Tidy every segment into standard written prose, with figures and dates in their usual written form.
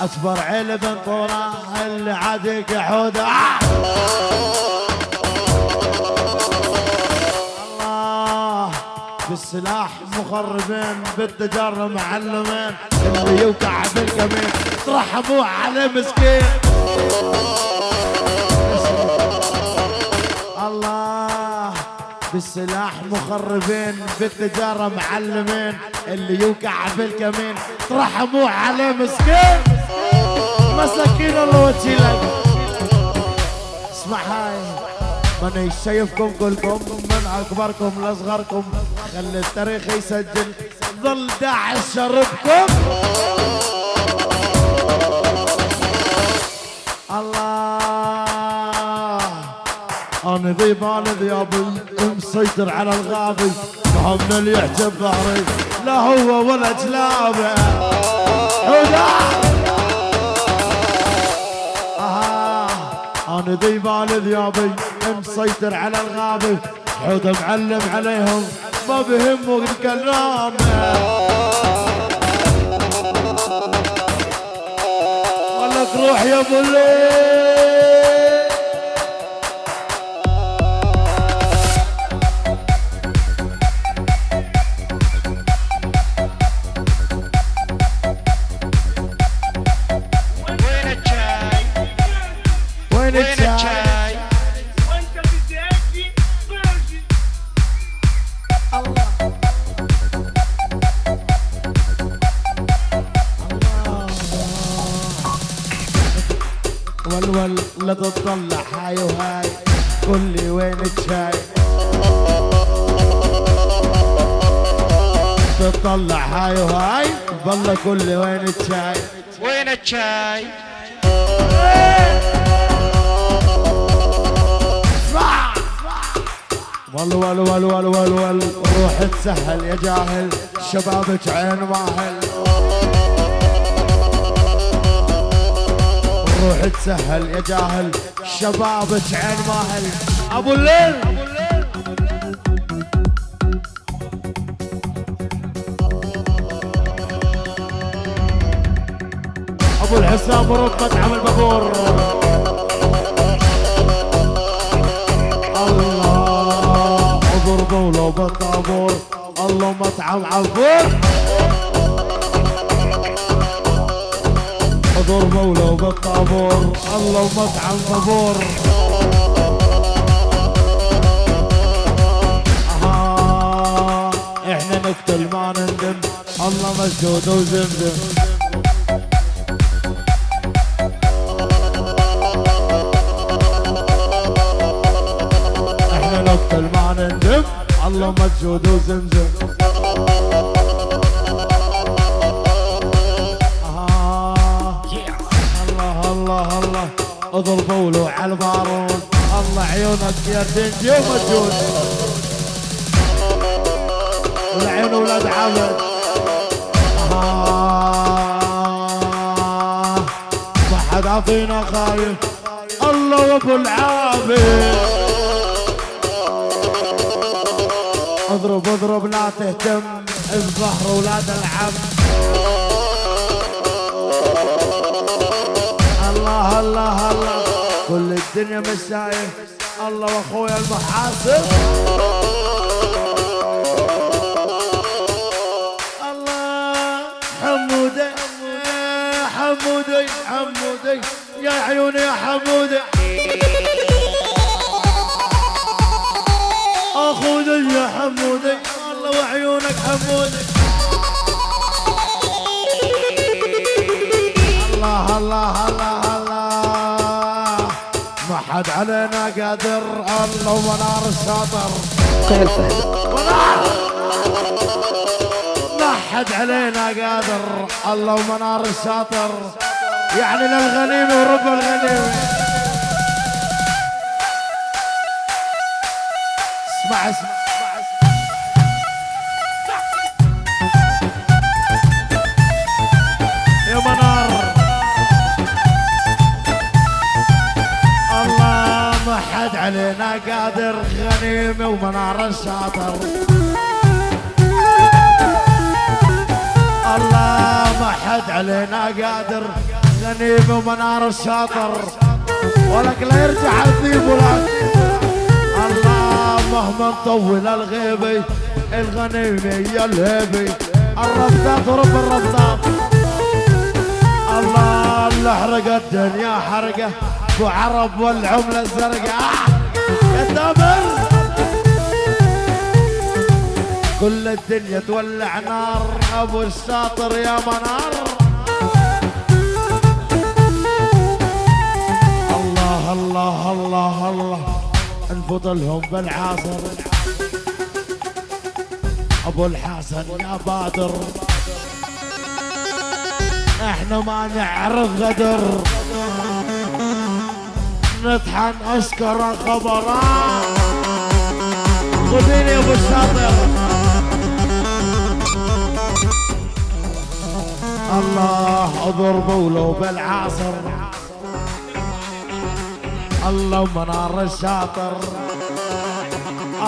اصبر عيل بن طوران اللي عادك حوده. الله بالسلاح مخربين بالتجار معلمين اللي يوقع بالكمين ترحبوا عليه مسكين. الله بالسلاح مخربين بالتجارة معلمين اللي يوقع بالكمين ترحموا عليه مسكين. مساكين الله وجهك. اسمع هاي ماني شايفكم كلكم من اكبركم لاصغركم خلي التاريخ يسجل ظل داعش شربكم. الله انا ذيبان ذيابي مسيطر على الغابي ما من اللي يحجب ظهري لا هو ولا جلابه. انا ذيبان ذيابي مسيطر على الغابي حوده معلم عليهم ما بهمه الكلام. ولك روح يا ابو الليل. وين الشاي وانت بتأدي باجي. الله ولول لا تطلع هاي وهاي قول لي وين الشاي. تطلع هاي وهاي والله قول لي وين الشاي. وين الشاي؟ ول روح تسهل يا جاهل شبابك عين ماهل. روح تسهل يا جاهل شبابك عين ماهل. ابو الليل ابو الحسام رب مطعم البابور. الله اضربوا له بالطابور الله مطعم عفور. اضربوا له بالطابور الله مطعم بابور. احنا نقتل ما نندم الله مسجود وزمزم. نقتل ما نندم الله مسجود وزمزم. الله الله الله اضربوا له على البارون الله عيونك يا دنجي ومسجود والعين ولاد عبد. ما حدا فينا خايف الله وابو العابد. اضرب اضرب لا تهتم الظهر ولاد العم. الله الله الله كل الدنيا مش شايف الله واخويا المحاسب. الله حمودي حمودي حمودي يا عيوني يا حمودي اخوذي يا حمودي الله وعيونك حمودي. الله الله الله الله ما حد علينا قادر الله ونار الشاطر. فعل فهد ما حد علينا قادر الله ومنار الشاطر يعني للغنيمة ورب الغنيمة. اسمع اسمع يا منار الله ما حد علينا قادر غنيمة ومنار الشاطر. الله ما حد علينا قادر الغنيمة ومنار الشاطر ولك لا يرجع الذيب ولك. الله مهما نطول الغيبة الغنيمة يا الهيبة الربطات ورب الربطات. الله اللي حرق الدنيا حرقه ابو عرب والعملة الزرقاء يا تامر. كل الدنيا تولع نار ابو الشاطر يا منار. الله الله الله الله انفض لهم بالعاصر ابو الحسن يا بادر. احنا ما نعرف غدر نطحن اشكر خبرات. خذيني يا ابو الشاطر. الله اضربوا له بالعاصر. الله منار الشاطر.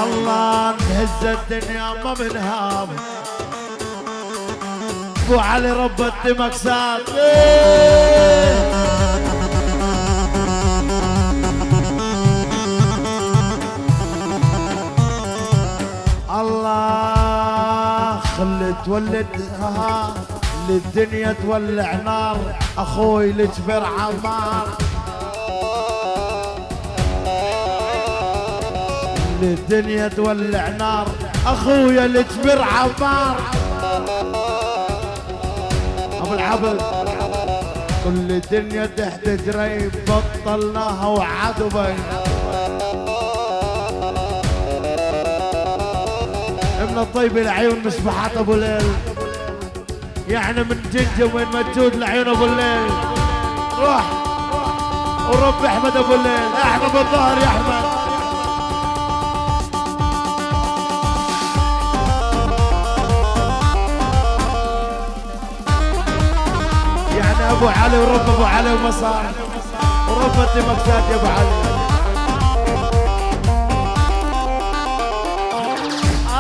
الله نهز الدنيا ما بنهاب. ابو علي رب الدمكسات. الله خلي تولدها للدنيا تولع نار اخوي الجبر عمار. للدنيا تولع نار اخويا الجبر عمار. ابو العبد كل الدنيا تحت جريب بطلناها وعدوا من الطيب العيون مسبحات ابو ليل. يعني من جنجة وين مجود لعيون ابو الليل. روح ورب احمد ابو الليل. احنا بالظهر يا احمد. يعني ابو علي ورب ابو علي ومصار ورب الدمكسات يا ابو علي.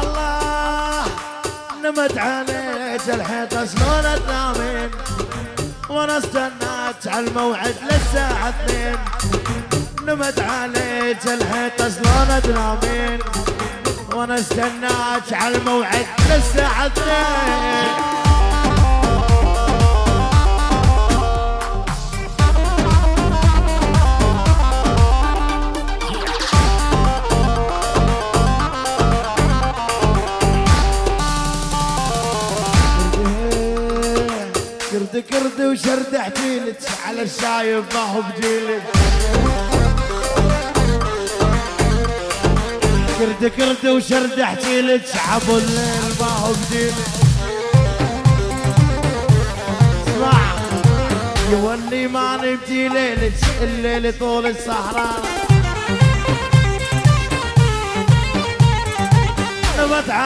الله نمت عليك الحيطة شلون تنامين وانا استناك على الموعد للساعة 2. نمت عليك الحيطة شلون تنامين وانا استناك على الموعد للساعة 2. كرد وشرد احكيلك على الشايب ما هو بجيلك. كرد وشرد احكيلك عبو الليل ما هو بجيلك. اسمع يولي ما نبجي ليلك الليل طول السهران. نمت